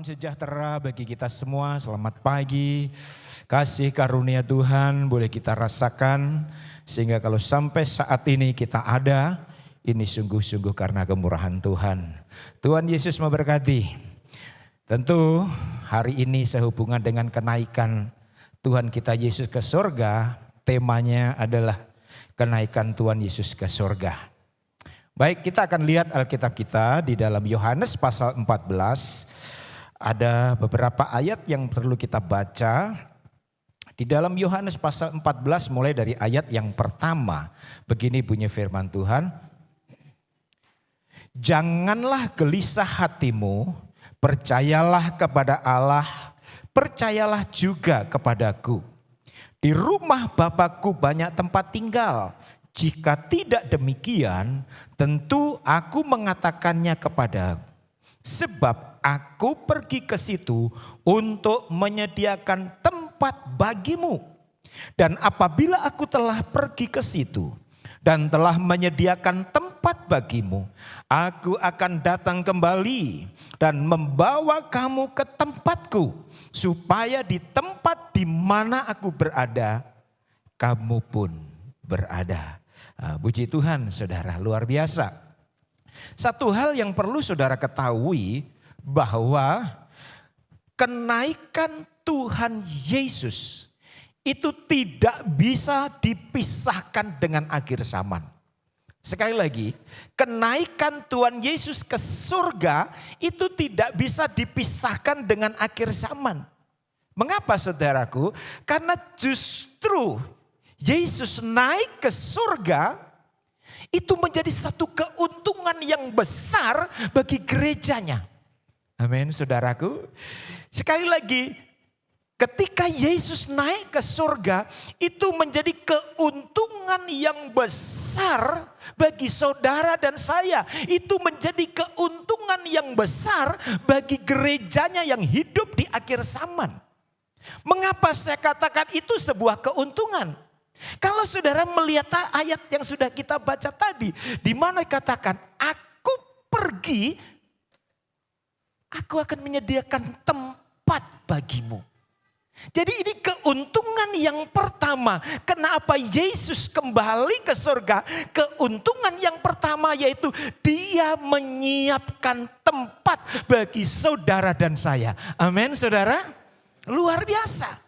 Salam sejahtera bagi kita semua, selamat pagi. Kasih karunia Tuhan boleh kita rasakan, sehingga kalau sampai saat ini kita ada, ini sungguh-sungguh karena kemurahan Tuhan. Tuhan Yesus memberkati. Tentu hari ini sehubungan dengan kenaikan Tuhan kita Yesus ke surga, temanya adalah kenaikan Tuhan Yesus ke surga. Baik, kita akan lihat Alkitab kita di dalam Yohanes pasal 14. Ada beberapa ayat yang perlu kita baca. Di dalam Yohanes pasal 14 mulai dari ayat yang pertama. Begini bunyi firman Tuhan. Janganlah gelisah hatimu, percayalah kepada Allah, percayalah juga kepadaku. Di rumah Bapakku banyak tempat tinggal. Jika tidak demikian, tentu aku mengatakannya kepada, sebab aku pergi ke situ untuk menyediakan tempat bagimu. Dan apabila aku telah pergi ke situ dan telah menyediakan tempat bagimu, aku akan datang kembali dan membawa kamu ke tempatku, supaya di tempat di mana aku berada, kamu pun berada. Puji Tuhan saudara, luar biasa. Satu hal yang perlu saudara ketahui, bahwa kenaikan Tuhan Yesus itu tidak bisa dipisahkan dengan akhir zaman. Sekali lagi, kenaikan Tuhan Yesus ke surga itu tidak bisa dipisahkan dengan akhir zaman. Mengapa saudaraku? Karena justru Yesus naik ke surga itu menjadi satu keuntungan yang besar bagi gerejanya. Amin saudaraku. Sekali lagi, ketika Yesus naik ke surga itu menjadi keuntungan yang besar bagi saudara dan saya. Itu menjadi keuntungan yang besar bagi gerejanya yang hidup di akhir zaman. Mengapa saya katakan itu sebuah keuntungan? Kalau saudara melihat ayat yang sudah kita baca tadi, di mana katakan, aku pergi, aku akan menyediakan tempat bagimu. Jadi ini keuntungan yang pertama, kenapa Yesus kembali ke surga. Keuntungan yang pertama yaitu dia menyiapkan tempat bagi saudara dan saya. Amin saudara, luar biasa.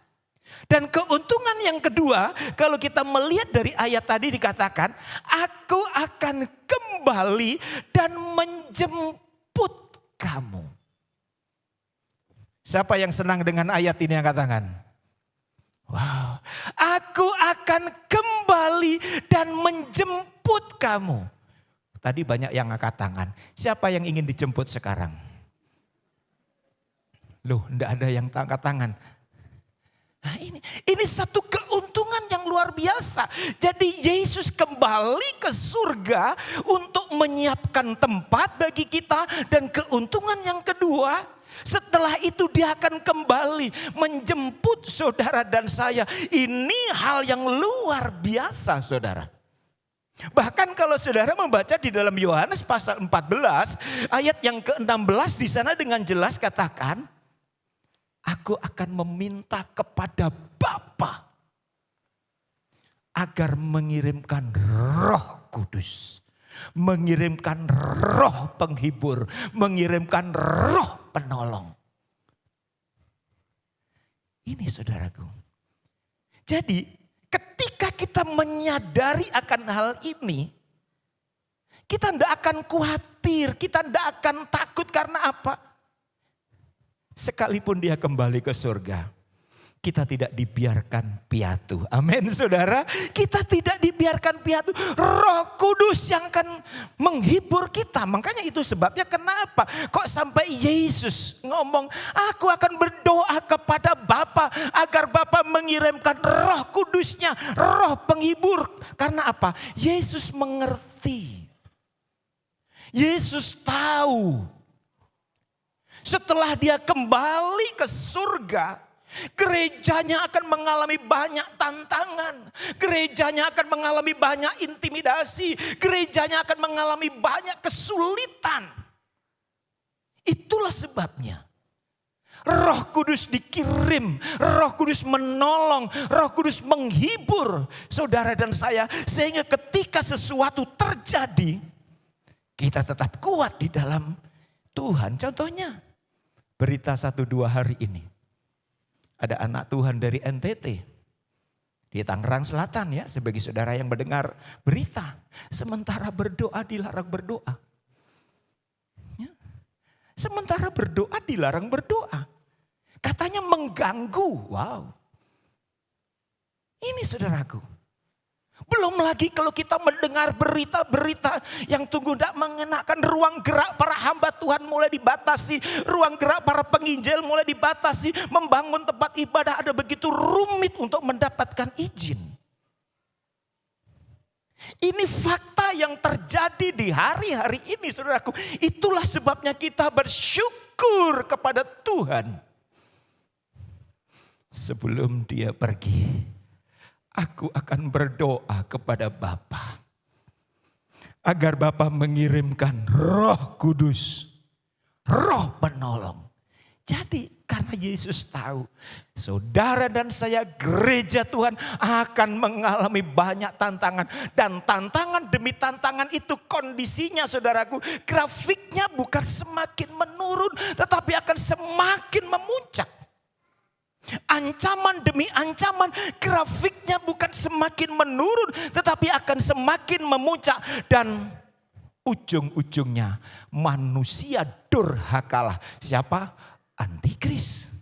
Dan keuntungan yang kedua, kalau kita melihat dari ayat tadi dikatakan, aku akan kembali dan menjemput kamu. Siapa yang senang dengan ayat ini yang katakan? Wow, aku akan kembali dan menjemput kamu. Tadi banyak yang angkat tangan. Siapa yang ingin dijemput sekarang? Loh, enggak ada yang angkat tangan. Nah ini satu keuntungan yang luar biasa. Jadi Yesus kembali ke surga untuk menyiapkan tempat bagi kita. Dan keuntungan yang kedua, setelah itu dia akan kembali menjemput saudara dan saya. Ini hal yang luar biasa saudara. Bahkan kalau saudara membaca di dalam Yohanes pasal 14 ayat yang ke-16 di sana dengan jelas katakan, aku akan meminta kepada Bapa agar mengirimkan Roh Kudus, mengirimkan Roh Penghibur, mengirimkan Roh Penolong. Ini saudaraku. Jadi ketika kita menyadari akan hal ini, kita tidak akan khawatir, kita tidak akan takut karena apa? Sekalipun dia kembali ke surga, kita tidak dibiarkan piatu. Amin saudara. Kita tidak dibiarkan piatu. Roh Kudus yang akan menghibur kita. Makanya itu sebabnya kenapa kok sampai Yesus ngomong, aku akan berdoa kepada Bapa agar Bapa mengirimkan Roh Kudusnya, Roh Penghibur. Karena apa? Yesus mengerti. Yesus tahu. Setelah dia kembali ke surga, gerejanya akan mengalami banyak tantangan. Gerejanya akan mengalami banyak intimidasi. Gerejanya akan mengalami banyak kesulitan. Itulah sebabnya Roh Kudus dikirim, Roh Kudus menolong, Roh Kudus menghibur saudara dan saya. Sehingga ketika sesuatu terjadi, kita tetap kuat di dalam Tuhan. Contohnya, berita 1-2 hari ini. Ada anak Tuhan dari NTT. Di Tangerang Selatan ya, sebagai saudara yang mendengar berita. Sementara berdoa dilarang berdoa. Ya. Sementara berdoa dilarang berdoa. Katanya mengganggu. Wow. Ini saudaraku. Belum lagi kalau kita mendengar berita-berita yang tidak mengenakan, ruang gerak para hamba Tuhan mulai dibatasi. Ruang gerak para penginjil mulai dibatasi. Membangun tempat ibadah ada begitu rumit untuk mendapatkan izin. Ini fakta yang terjadi di hari-hari ini saudaraku. Itulah sebabnya kita bersyukur kepada Tuhan. Sebelum dia pergi, aku akan berdoa kepada Bapa agar Bapa mengirimkan Roh Kudus, Roh penolong. Jadi karena Yesus tahu saudara dan saya gereja Tuhan akan mengalami banyak tantangan. Dan tantangan demi tantangan itu kondisinya saudaraku, grafiknya bukan semakin menurun tetapi akan semakin memuncak. Ancaman demi ancaman, grafiknya bukan semakin menurun tetapi akan semakin memuncak. Dan ujung-ujungnya manusia durhakalah. Siapa? Antikris.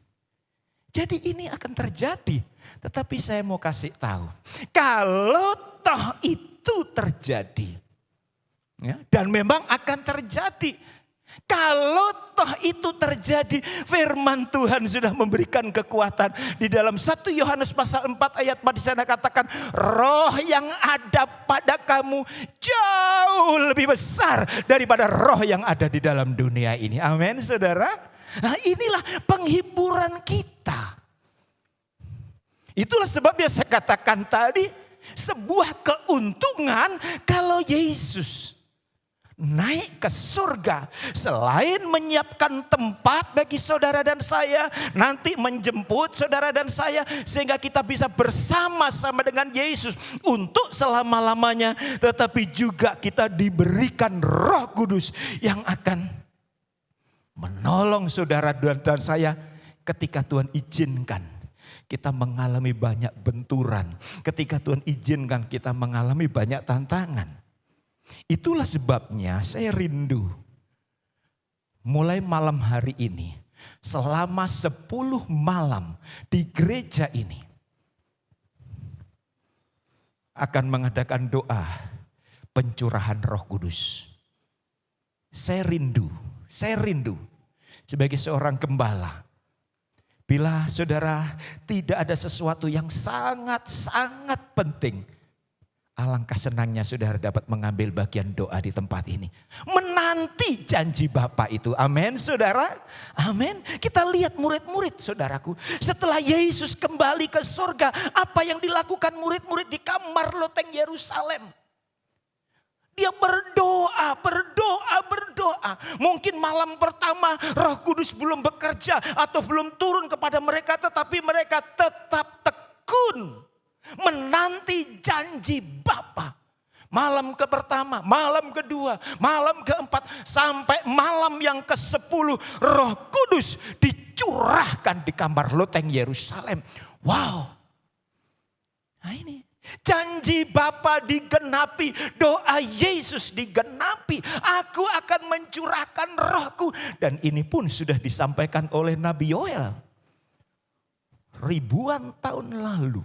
Jadi ini akan terjadi. Tetapi saya mau kasih tahu, kalau toh itu terjadi, ya, dan memang akan terjadi. Kalau toh itu terjadi, firman Tuhan sudah memberikan kekuatan. Di dalam 1 Yohanes pasal 4 ayat 4 di sana katakan, roh yang ada pada kamu jauh lebih besar daripada roh yang ada di dalam dunia ini. Amin saudara. Nah inilah penghiburan kita. Itulah sebabnya saya katakan tadi, sebuah keuntungan kalau Yesus naik ke surga, selain menyiapkan tempat bagi saudara dan saya, nanti menjemput saudara dan saya sehingga kita bisa bersama-sama dengan Yesus untuk selama-lamanya, tetapi juga kita diberikan Roh Kudus yang akan menolong saudara dan saya ketika Tuhan izinkan kita mengalami banyak benturan, ketika Tuhan izinkan kita mengalami banyak tantangan. Itulah sebabnya saya rindu mulai malam hari ini, selama 10 malam di gereja ini akan mengadakan doa pencurahan Roh Kudus. Saya rindu sebagai seorang gembala. Bila saudara tidak ada sesuatu yang sangat-sangat penting, alangkah senangnya saudara dapat mengambil bagian doa di tempat ini. Menanti janji Bapa itu. Amin saudara. Amin. Kita lihat murid-murid saudaraku. Setelah Yesus kembali ke surga, apa yang dilakukan murid-murid di kamar loteng Yerusalem? Dia berdoa. Mungkin malam pertama Roh Kudus belum bekerja atau belum turun kepada mereka. Tetapi mereka tetap tekun menanti janji Bapa. Malam pertama, malam kedua, malam keempat, sampai malam yang ke-10 Roh Kudus dicurahkan di kamar loteng Yerusalem. Wow. Nah ini janji Bapa digenapi, doa Yesus digenapi. Aku akan mencurahkan Rohku. Dan ini pun sudah disampaikan oleh Nabi Yoel ribuan tahun lalu.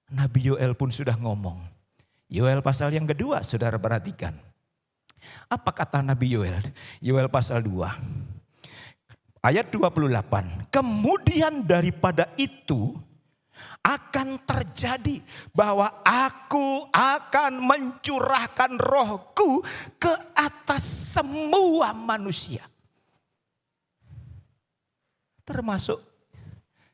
Nabi Yoel pun sudah ngomong. Yoel pasal yang kedua, saudara perhatikan. Apa kata Nabi Yoel? Yoel pasal 2. Ayat 28. Kemudian daripada itu akan terjadi bahwa aku akan mencurahkan Rohku ke atas semua manusia. Termasuk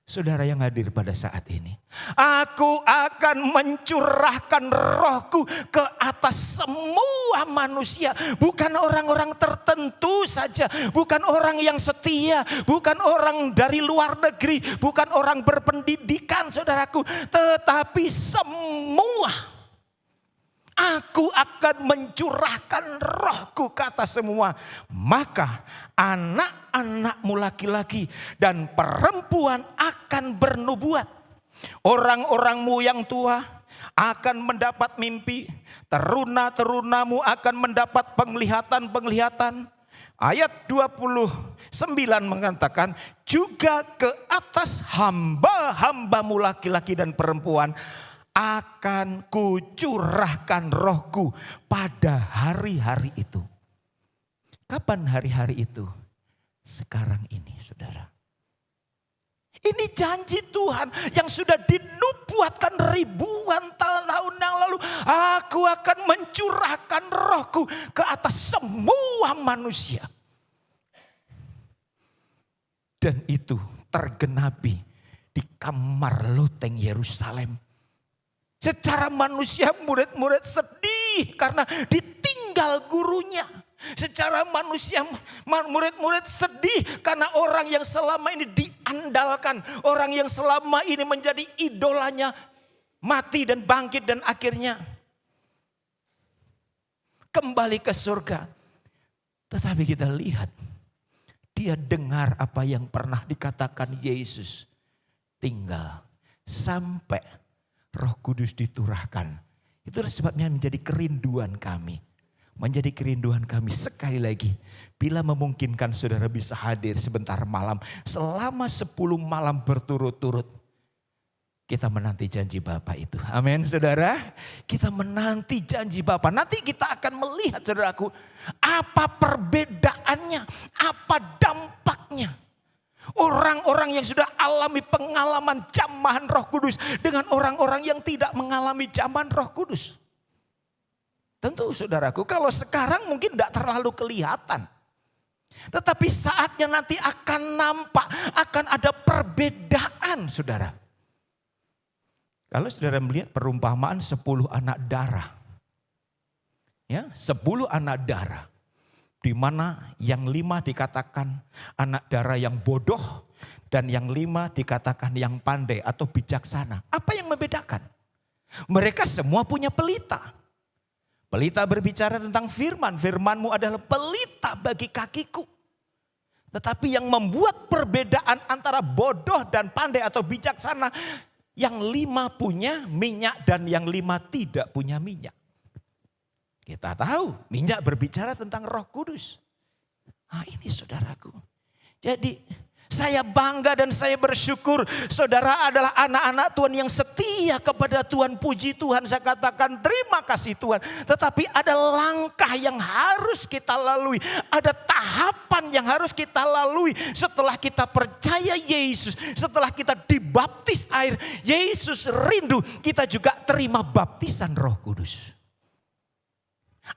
saudara yang hadir pada saat ini. Aku akan mencurahkan Rohku ke atas semua semua manusia. Bukan orang-orang tertentu saja. Bukan orang yang setia. Bukan orang dari luar negeri. Bukan orang berpendidikan saudaraku. Tetapi semua. Aku akan mencurahkan rohku kata semua. Maka anak-anakmu laki-laki dan perempuan akan bernubuat. Orang-orangmu yang tua akan mendapat mimpi. Teruna-terunamu akan mendapat penglihatan-penglihatan. Ayat 29 mengatakan juga ke atas hamba-hambamu laki-laki dan perempuan akan kucurahkan rohku pada hari-hari itu. Kapan hari-hari itu? Sekarang ini saudara. Ini janji Tuhan yang sudah dinubuatkan ribuan tahun yang lalu. Aku akan mencurahkan rohku ke atas semua manusia. Dan itu tergenapi di kamar loteng Yerusalem. Secara manusia murid-murid sedih karena ditinggal gurunya. Secara manusia murid-murid sedih karena orang yang selama ini diandalkan. Orang yang selama ini menjadi idolanya mati dan bangkit dan akhirnya kembali ke surga. Tetapi kita lihat dia dengar apa yang pernah dikatakan Yesus. Tinggal sampai Roh Kudus diturahkan. Itulah sebabnya menjadi kerinduan kami. Menjadi kerinduan kami sekali lagi. Bila memungkinkan saudara bisa hadir sebentar malam. Selama 10 malam berturut-turut. Kita menanti janji Bapa itu. Amin saudara. Kita menanti janji Bapa. Nanti kita akan melihat saudaraku. Apa perbedaannya. Apa dampaknya. Orang-orang yang sudah alami pengalaman jamahan Roh Kudus dengan orang-orang yang tidak mengalami jamahan Roh Kudus. Tentu saudaraku, kalau sekarang mungkin tidak terlalu kelihatan. Tetapi saatnya nanti akan nampak, akan ada perbedaan saudara. Kalau saudara melihat perumpamaan 10 anak darah. Ya, 10 anak darah. Di mana yang 5 dikatakan anak darah yang bodoh dan yang 5 dikatakan yang pandai atau bijaksana. Apa yang membedakan? Mereka semua punya pelita. Pelita berbicara tentang firman. Firmanmu adalah pelita bagi kakiku. Tetapi yang membuat perbedaan antara bodoh dan pandai atau bijaksana. Yang 5 punya minyak dan yang 5 tidak punya minyak. Kita tahu minyak berbicara tentang Roh Kudus. Nah ini saudaraku. Jadi saya bangga dan saya bersyukur saudara adalah anak-anak Tuhan yang setia kepada Tuhan. Puji Tuhan, saya katakan terima kasih Tuhan. Tetapi ada langkah yang harus kita lalui. Ada tahapan yang harus kita lalui setelah kita percaya Yesus. Setelah kita dibaptis air, Yesus rindu kita juga terima baptisan Roh Kudus.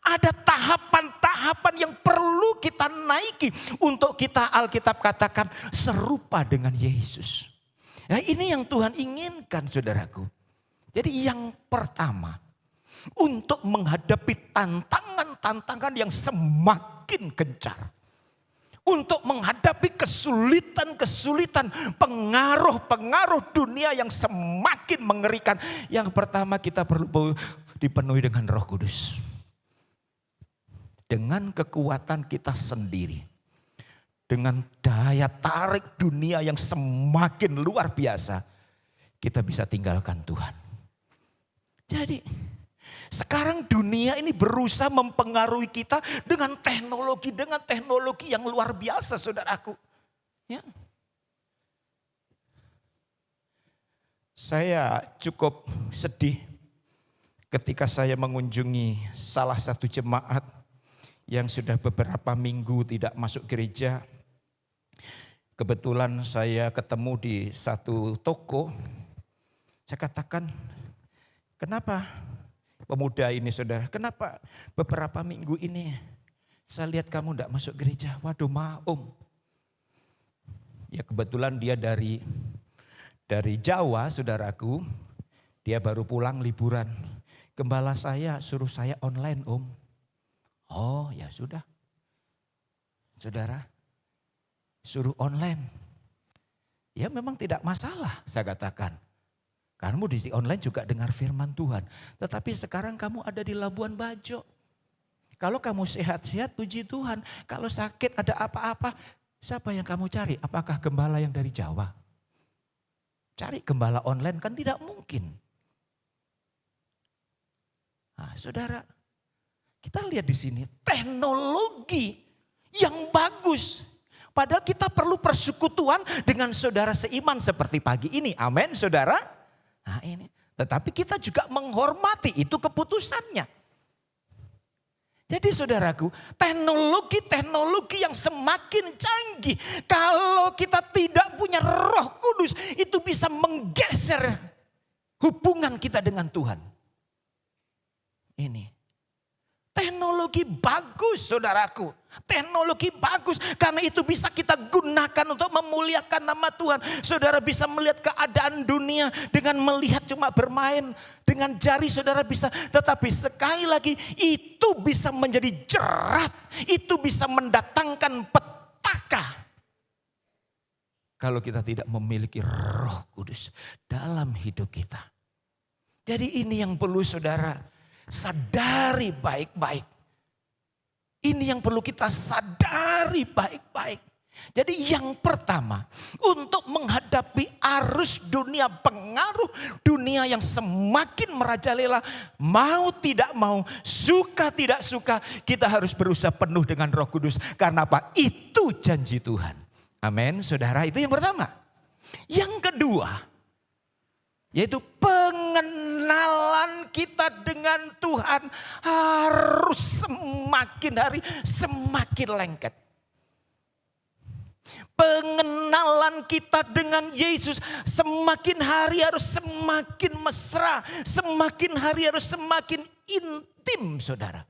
Ada tahapan-tahapan yang perlu kita naiki untuk kita Alkitab katakan serupa dengan Yesus. Nah ini yang Tuhan inginkan saudaraku. Jadi yang pertama untuk menghadapi tantangan-tantangan yang semakin gencar. Untuk menghadapi kesulitan-kesulitan, pengaruh-pengaruh dunia yang semakin mengerikan. Yang pertama kita perlu dipenuhi dengan Roh Kudus. Dengan kekuatan kita sendiri. Dengan daya tarik dunia yang semakin luar biasa. Kita bisa tinggalkan Tuhan. Jadi sekarang dunia ini berusaha mempengaruhi kita dengan teknologi yang luar biasa saudaraku. Ya. Saya cukup sedih ketika saya mengunjungi salah satu jemaat yang sudah beberapa minggu tidak masuk gereja. Kebetulan saya ketemu di satu toko. Saya katakan, kenapa pemuda ini saudara, kenapa beberapa minggu ini saya lihat kamu tidak masuk gereja? Waduh Om. Ya kebetulan dia dari Jawa saudaraku. Dia baru pulang liburan. Gembala saya suruh saya online Om. Oh ya sudah. Saudara, suruh online. Ya memang tidak masalah saya katakan. Kamu di online juga dengar firman Tuhan. Tetapi sekarang kamu ada di Labuan Bajo. Kalau kamu sehat-sehat puji Tuhan. Kalau sakit ada apa-apa, siapa yang kamu cari? Apakah gembala yang dari Jawa? Cari gembala online kan tidak mungkin. Nah, saudara, kita lihat di sini teknologi yang bagus. Padahal kita perlu persekutuan dengan saudara seiman seperti pagi ini. Amin, saudara. Nah ini, tetapi kita juga menghormati itu keputusannya. Jadi saudaraku, teknologi yang semakin canggih, kalau kita tidak punya Roh Kudus, itu bisa menggeser hubungan kita dengan Tuhan. Ini teknologi bagus saudaraku, teknologi bagus karena itu bisa kita gunakan untuk memuliakan nama Tuhan. Saudara bisa melihat keadaan dunia dengan melihat cuma bermain dengan jari saudara bisa. Tetapi sekali lagi itu bisa menjadi jerat, itu bisa mendatangkan petaka. Kalau kita tidak memiliki Roh Kudus dalam hidup kita. Jadi ini yang perlu saudara sadari baik-baik. Ini yang perlu kita sadari baik-baik. Jadi yang pertama, untuk menghadapi arus dunia, pengaruh dunia yang semakin merajalela, mau tidak mau, suka tidak suka, kita harus berusaha penuh dengan Roh Kudus. Karena apa? Itu janji Tuhan. Amin, saudara, itu yang pertama. Yang kedua, yaitu pengenalan kita dengan Tuhan harus semakin hari semakin lengket. Pengenalan kita dengan Yesus semakin hari harus semakin mesra. Semakin hari harus semakin intim saudara.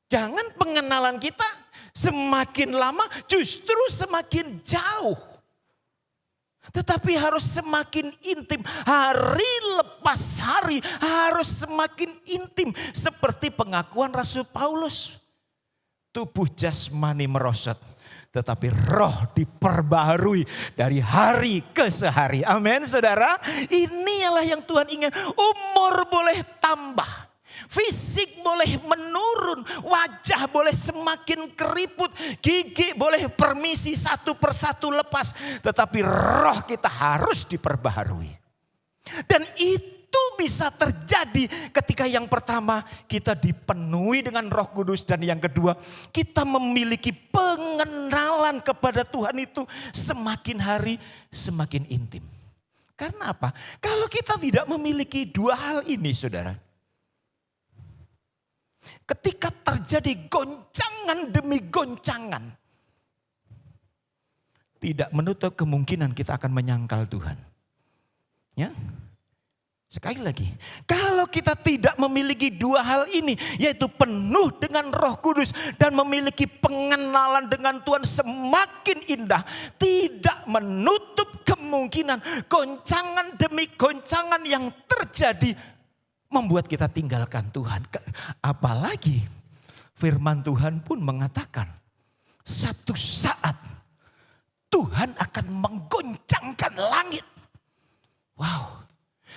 Jangan pengenalan kita semakin lama justru semakin jauh. Tetapi harus semakin intim, hari lepas hari harus semakin intim. Seperti pengakuan Rasul Paulus, tubuh jasmani merosot, tetapi roh diperbaharui dari hari ke hari. Amin saudara, inilah yang Tuhan ingin. Umur boleh tambah, fisik boleh menurun, wajah boleh semakin keriput, gigi boleh permisi satu persatu lepas. Tetapi roh kita harus diperbaharui. Dan itu bisa terjadi ketika yang pertama kita dipenuhi dengan Roh Kudus. Dan yang kedua kita memiliki pengenalan kepada Tuhan itu semakin hari semakin intim. Karena apa? Kalau kita tidak memiliki dua hal ini saudara, ketika terjadi goncangan demi goncangan, tidak menutup kemungkinan kita akan menyangkal Tuhan. Ya, sekali lagi, kalau kita tidak memiliki dua hal ini, yaitu penuh dengan Roh Kudus dan memiliki pengenalan dengan Tuhan semakin indah, tidak menutup kemungkinan goncangan demi goncangan yang terjadi membuat kita tinggalkan Tuhan. Apalagi firman Tuhan pun mengatakan satu saat Tuhan akan menggoncangkan langit. Wow.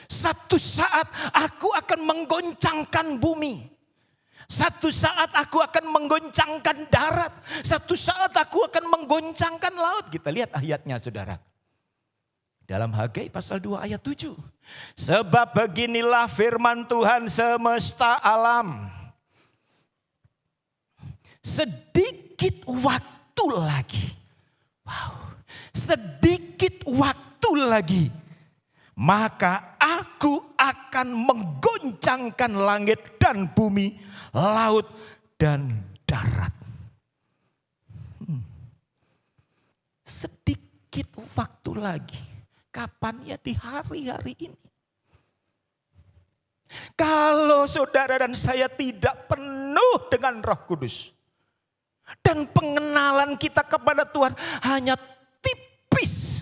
Satu saat aku akan menggoncangkan bumi. Satu saat aku akan menggoncangkan darat. Satu saat aku akan menggoncangkan laut. Kita lihat ayatnya saudara. Dalam Hagai pasal 2 ayat 7. Sebab beginilah firman Tuhan semesta alam. Sedikit waktu lagi. Wow. Sedikit waktu lagi. Maka aku akan menggoncangkan langit dan bumi, laut dan darat. Sedikit waktu lagi. Kapan ya? Di hari-hari ini. Kalau saudara dan saya tidak penuh dengan Roh Kudus. Dan pengenalan kita kepada Tuhan hanya tipis.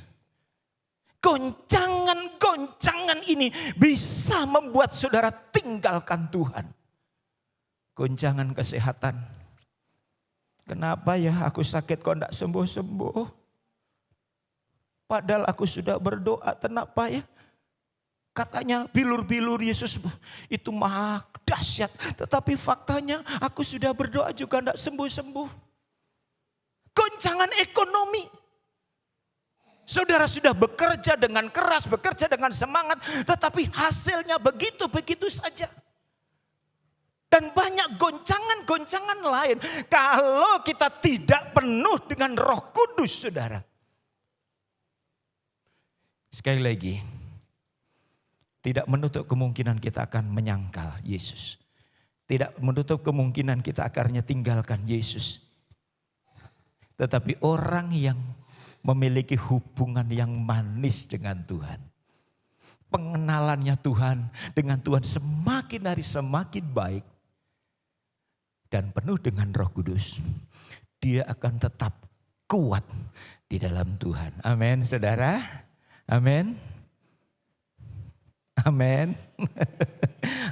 Goncangan-goncangan ini bisa membuat saudara tinggalkan Tuhan. goncangan kesehatan. Kenapa ya aku sakit kok enggak sembuh-sembuh? Padahal aku sudah berdoa, kenapa ya? Katanya bilur-bilur Yesus itu maha dahsyat. Tetapi faktanya aku sudah berdoa juga enggak sembuh-sembuh. Goncangan ekonomi. Saudara sudah bekerja dengan keras, bekerja dengan semangat. Tetapi hasilnya begitu-begitu saja. Dan banyak goncangan-goncangan lain. Kalau kita tidak penuh dengan Roh Kudus, saudara. Sekali lagi, tidak menutup kemungkinan kita akan menyangkal Yesus. Tidak menutup kemungkinan kita akhirnya tinggalkan Yesus. Tetapi orang yang memiliki hubungan yang manis dengan Tuhan. Pengenalannya Tuhan dengan Tuhan semakin hari semakin baik. Dan penuh dengan Roh Kudus. Dia akan tetap kuat di dalam Tuhan. Amin, saudara. Amin. Amin.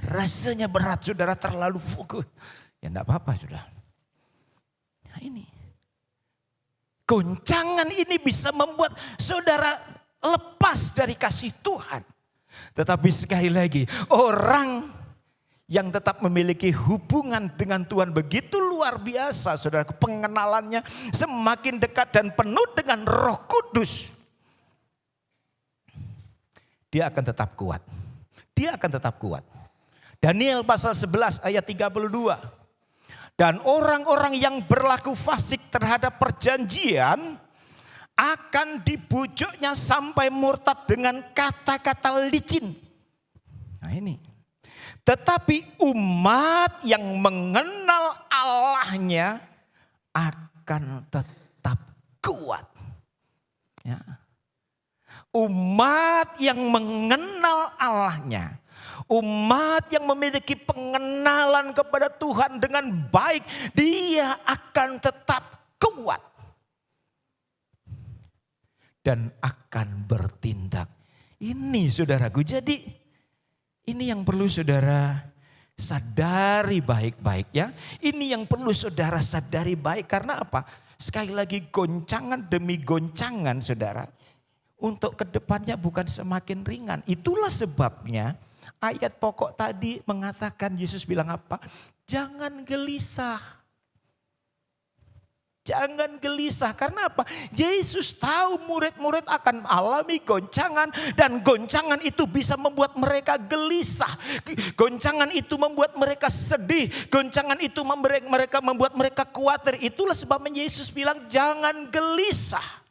Rasanya berat, saudara, terlalu fokus. Ya enggak apa-apa, saudara. Nah ini. Goncangan ini bisa membuat saudara lepas dari kasih Tuhan. Tetapi sekali lagi, orang yang tetap memiliki hubungan dengan Tuhan begitu luar biasa, saudara. Pengenalannya semakin dekat dan penuh dengan Roh Kudus. Dia akan tetap kuat. Dia akan tetap kuat. Daniel pasal 11 ayat 32. Dan orang-orang yang berlaku fasik terhadap perjanjian akan dibujuknya sampai murtad dengan kata-kata licin. Nah ini. Tetapi umat yang mengenal Allahnya akan tetap kuat. Ya. Umat yang mengenal Allahnya, umat yang memiliki pengenalan kepada Tuhan dengan baik, dia akan tetap kuat. Dan akan bertindak. Ini saudaraku, jadi ini yang perlu saudara sadari baik-baik ya. Ini yang perlu saudara sadari baik. Karena apa? Sekali lagi goncangan demi goncangan saudara. Untuk kedepannya bukan semakin ringan. Itulah sebabnya ayat pokok tadi mengatakan Yesus bilang apa? Jangan gelisah. Jangan gelisah. Karena apa? Yesus tahu murid-murid akan alami goncangan. Dan goncangan itu bisa membuat mereka gelisah. Goncangan itu membuat mereka sedih. Goncangan itu membuat mereka khawatir. Itulah sebabnya Yesus bilang jangan gelisah.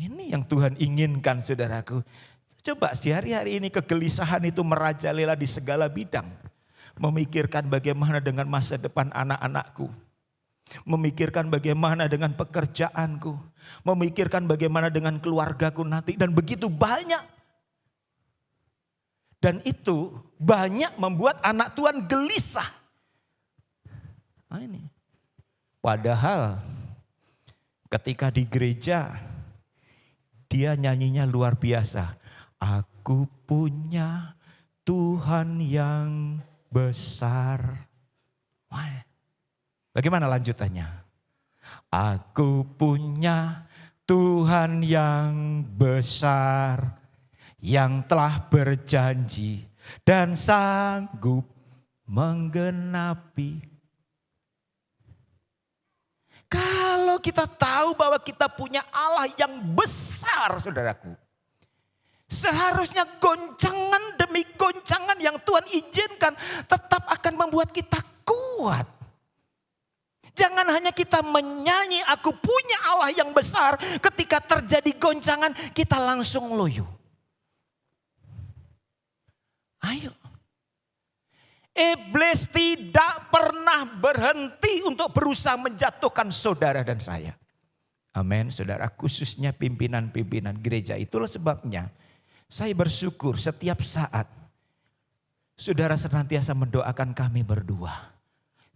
Ini yang Tuhan inginkan saudaraku. Coba sehari-hari ini kegelisahan itu merajalela di segala bidang. Memikirkan bagaimana dengan masa depan anak-anakku. Memikirkan bagaimana dengan pekerjaanku. Memikirkan bagaimana dengan keluargaku nanti. Dan begitu banyak. Dan itu banyak membuat anak Tuhan gelisah. Nah ini. Padahal ketika di gereja dia nyanyinya luar biasa. Aku punya Tuhan yang besar. Wah. Bagaimana lanjutannya? Aku punya Tuhan yang besar. Yang telah berjanji dan sanggup menggenapi. Kalau kita tahu bahwa kita punya Allah yang besar, saudaraku. Seharusnya goncangan demi goncangan yang Tuhan izinkan tetap akan membuat kita kuat. Jangan hanya kita menyanyi aku punya Allah yang besar. Ketika terjadi goncangan kita langsung loyo. Ayo. Iblis tidak pernah berhenti untuk berusaha menjatuhkan saudara dan saya. Amin, saudara, khususnya pimpinan-pimpinan gereja. Itulah sebabnya saya bersyukur setiap saat saudara senantiasa mendoakan kami berdua.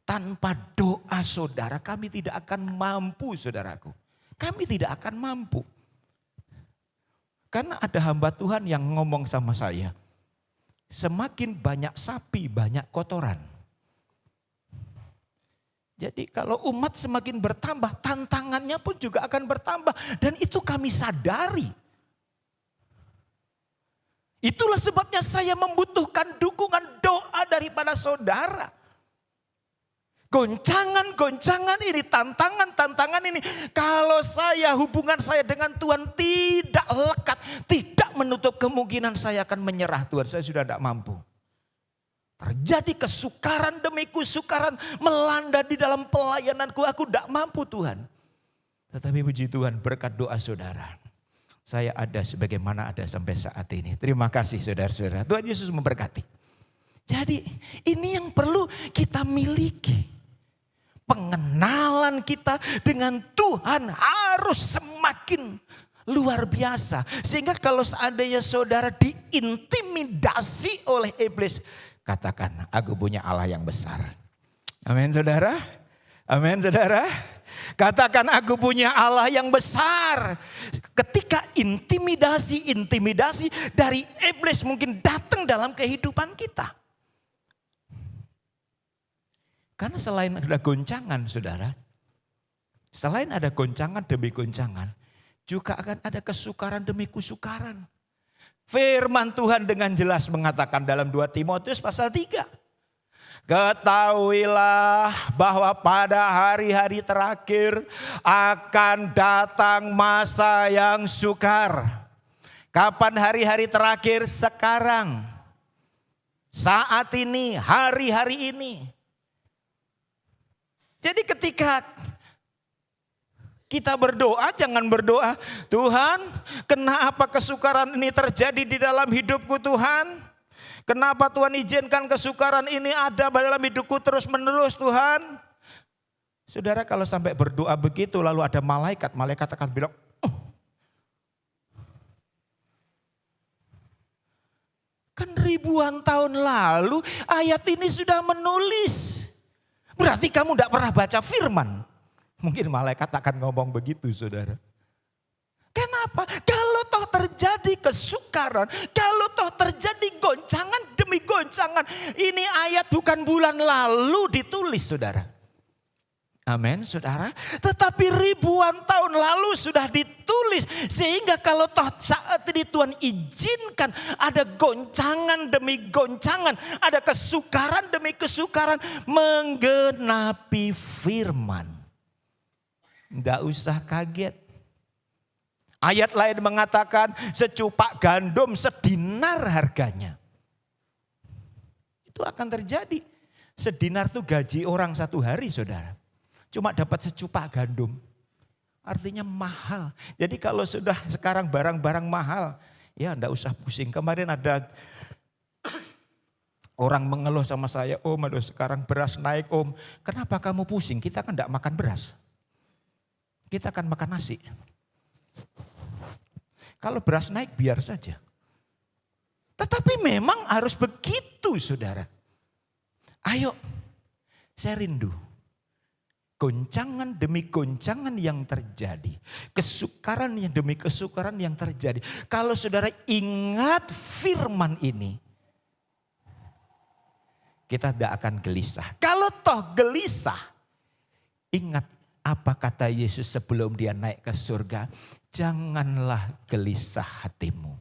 Tanpa doa saudara kami tidak akan mampu, saudaraku. Kami tidak akan mampu. Karena ada hamba Tuhan yang ngomong sama saya. Semakin banyak sapi, banyak kotoran. Jadi kalau umat semakin bertambah, tantangannya pun juga akan bertambah. Dan itu kami sadari. Itulah sebabnya saya membutuhkan dukungan doa daripada saudara. Goncangan-goncangan ini, tantangan-tantangan ini. Kalau hubungan saya dengan Tuhan tidak lekat, tidak menutup kemungkinan saya akan menyerah. Tuhan, saya sudah tidak mampu. Terjadi kesukaran demi kesukaran melanda di dalam pelayananku. Aku tidak mampu Tuhan. Tetapi puji Tuhan berkat doa saudara. Saya ada sebagaimana ada sampai saat ini. Terima kasih saudara-saudara. Tuhan Yesus memberkati. Jadi ini yang perlu kita miliki. Pengenalan kita dengan Tuhan harus semakin luar biasa. Sehingga kalau seandainya saudara diintimidasi oleh iblis, katakan, aku punya Allah yang besar. Amin saudara. Amin saudara. Katakan, aku punya Allah yang besar. Ketika intimidasi dari iblis mungkin datang dalam kehidupan kita. Karena selain ada goncangan saudara, selain ada goncangan demi goncangan, juga akan ada kesukaran demi kesukaran. Firman Tuhan dengan jelas mengatakan dalam 2 Timotius pasal 3. Ketahuilah bahwa pada hari-hari terakhir akan datang masa yang sukar. Kapan hari-hari terakhir? Sekarang. Saat ini, hari-hari ini. Jadi ketika kita berdoa, jangan berdoa, Tuhan, kenapa kesukaran ini terjadi di dalam hidupku Tuhan? Kenapa Tuhan izinkan kesukaran ini ada dalam hidupku terus menerus Tuhan? Saudara kalau sampai berdoa begitu lalu ada malaikat akan bilang, kan ribuan tahun lalu ayat ini sudah menulis. Berarti kamu tidak pernah baca firman. Mungkin malaikat akan ngomong begitu saudara. Kenapa? Kalau toh terjadi kesukaran, kalau toh terjadi goncangan demi goncangan. Ini ayat bukan bulan lalu ditulis saudara. Amin saudara. Tetapi ribuan tahun lalu sudah ditulis. Sehingga kalau toh saat ini Tuhan izinkan ada goncangan demi goncangan. Ada kesukaran demi kesukaran. Menggenapi firman. Enggak usah kaget. Ayat lain mengatakan secupak gandum sedinar harganya. Itu akan terjadi. Sedinar itu gaji orang satu hari saudara. Cuma dapat secupak gandum. Artinya mahal. Jadi kalau sudah sekarang barang-barang mahal, ya enggak usah pusing. Kemarin ada orang mengeluh sama saya, Om aduh sekarang beras naik Om. Kenapa kamu pusing? Kita kan enggak makan beras. Kita akan makan nasi. Kalau beras naik biar saja. Tetapi memang harus begitu saudara. Ayo, saya rindu. Goncangan demi goncangan yang terjadi. Kesukaran yang demi kesukaran yang terjadi. Kalau saudara ingat firman ini. Kita tidak akan gelisah. Kalau toh gelisah. Ingat apa kata Yesus sebelum dia naik ke surga. Janganlah gelisah hatimu.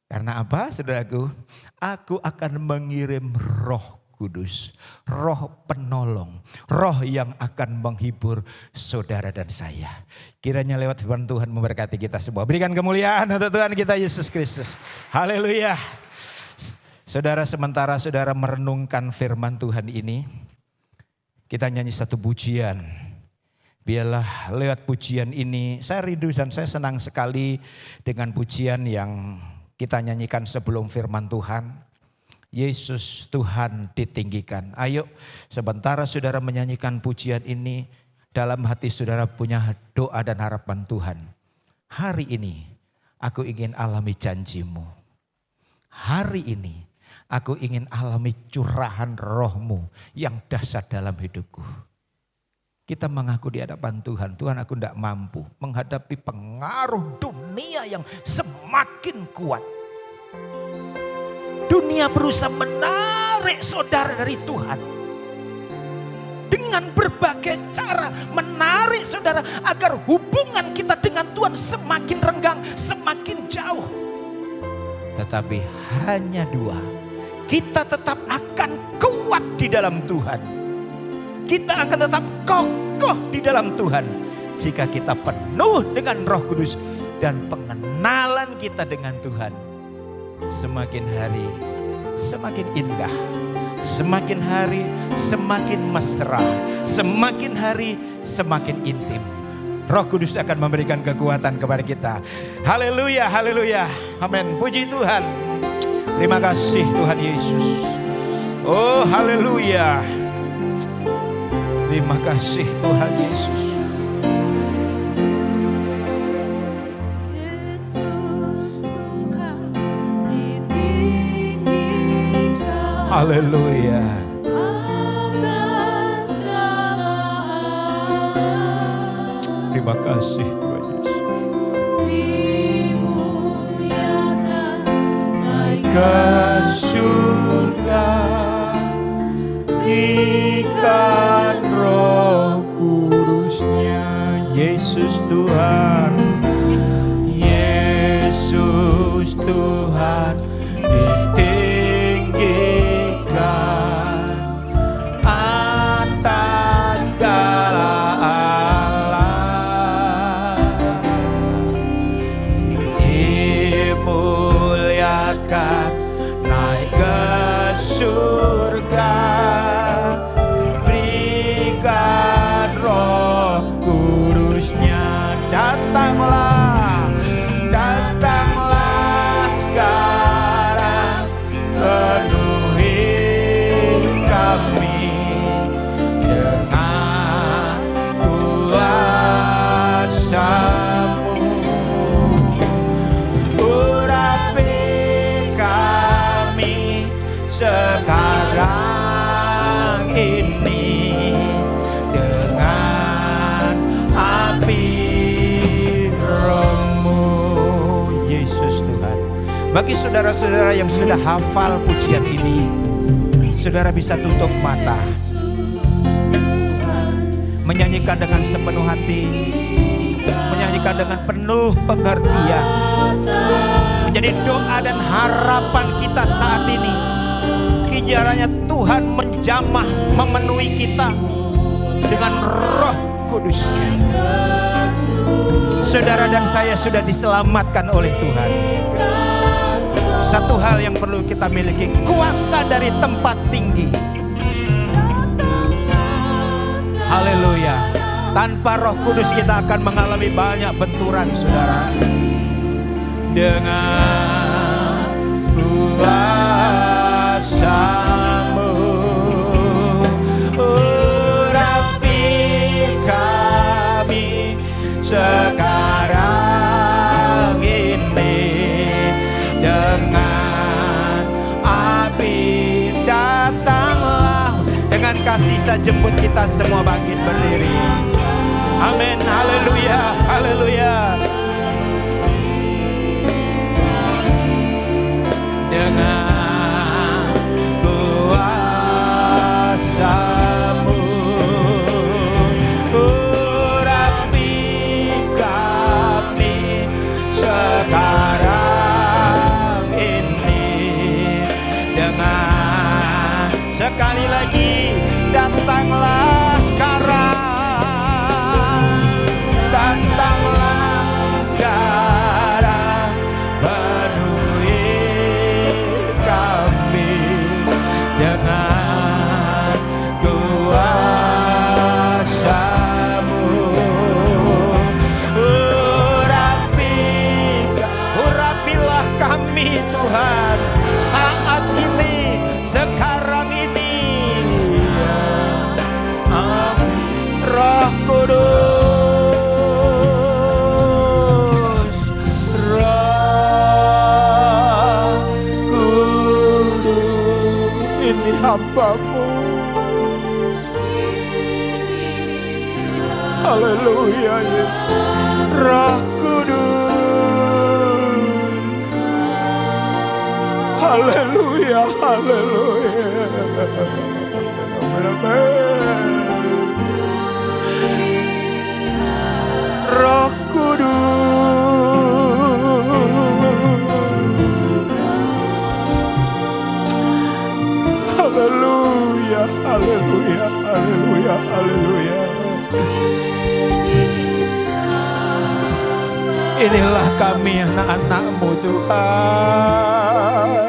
Karena apa saudaraku? Aku akan mengirim Roh Kudus, Roh penolong, Roh yang akan menghibur saudara dan saya. Kiranya lewat firman Tuhan memberkati kita semua. Berikan kemuliaan untuk Tuhan kita Yesus Kristus. Haleluya. Saudara, sementara saudara merenungkan firman Tuhan ini, kita nyanyi satu pujian. Biarlah lewat pujian ini, saya rindu dan saya senang sekali dengan pujian yang kita nyanyikan sebelum firman Tuhan. Yesus Tuhan ditinggikan. Ayo sementara saudara menyanyikan pujian ini, dalam hati saudara punya doa dan harapan Tuhan. Hari ini aku ingin alami janjimu. Hari ini aku ingin alami curahan rohmu yang dahsyat dalam hidupku. Kita mengaku di hadapan Tuhan, Tuhan aku tidak mampu menghadapi pengaruh dunia yang semakin kuat. Dunia berusaha menarik saudara dari Tuhan. dengan berbagai cara menarik saudara agar hubungan kita dengan Tuhan semakin renggang, semakin jauh. Tetapi hanya dua, kita tetap akan kuat di dalam Tuhan. Kita akan tetap kokoh di dalam Tuhan jika kita penuh dengan Roh Kudus dan pengenalan kita dengan Tuhan semakin hari semakin indah, semakin hari semakin mesra, semakin hari semakin intim. Roh Kudus akan memberikan kekuatan kepada kita. Haleluya, haleluya, amin. Puji Tuhan. Terima kasih Tuhan Yesus. Oh haleluya. Terima kasih Tuhan Yesus. Yesus Tuhan ditinggikan. Haleluya. Atas segala alam. Terima kasih Tuhan Yesus. Dimuliakan naik Ke surga, ikan Roh Kudusnya, Yesus Tuhan, Yesus Tuhan ditinggikan atas segala alam, dimuliakan naik ke surga, berikan Roh Kudusnya. Datanglah, datanglah sekarang, penuhi kami dengan kuasa-Mu. Urapi kami sekarang ini dengan api Roh-Mu, Yesus Tuhan. Bagi saudara-saudara yang sudah hafal pujian ini, saudara bisa tutup mata, menyanyikan dengan sepenuh hati, menyanyikan dengan penuh pengertian, menjadi doa dan harapan kita saat ini. Kiranya Tuhan menjamah memenuhi kita dengan Roh Kudus-Nya. Saudara dan saya sudah diselamatkan oleh Tuhan. Satu hal yang perlu kita miliki, kuasa dari tempat tinggi. Haleluya. Tanpa Roh Kudus kita akan mengalami banyak benturan, saudara. Dengan kuasa-Mu, urapi kami sekarang ini dengan api. Datanglah, dengan kasih jemput kita semua bangkit berdiri. Amin, haleluya, haleluya. Dengan kuasa-Mu, urapi kami sekarang ini dengan, sekali lagi, datanglah sekarang, datanglah sekarang, penuhi kami dengan kuasa-Mu. Urapilah kami Tuhan saat ini, sekarang ini. Roh Kudus, Roh Kudus, ini hamba-Mu. Haleluya, Roh Kudus. Haleluya, haleluya. Amin. haleluya, haleluya, haleluya. Inilah kami anak-anak-Mu Tuhan.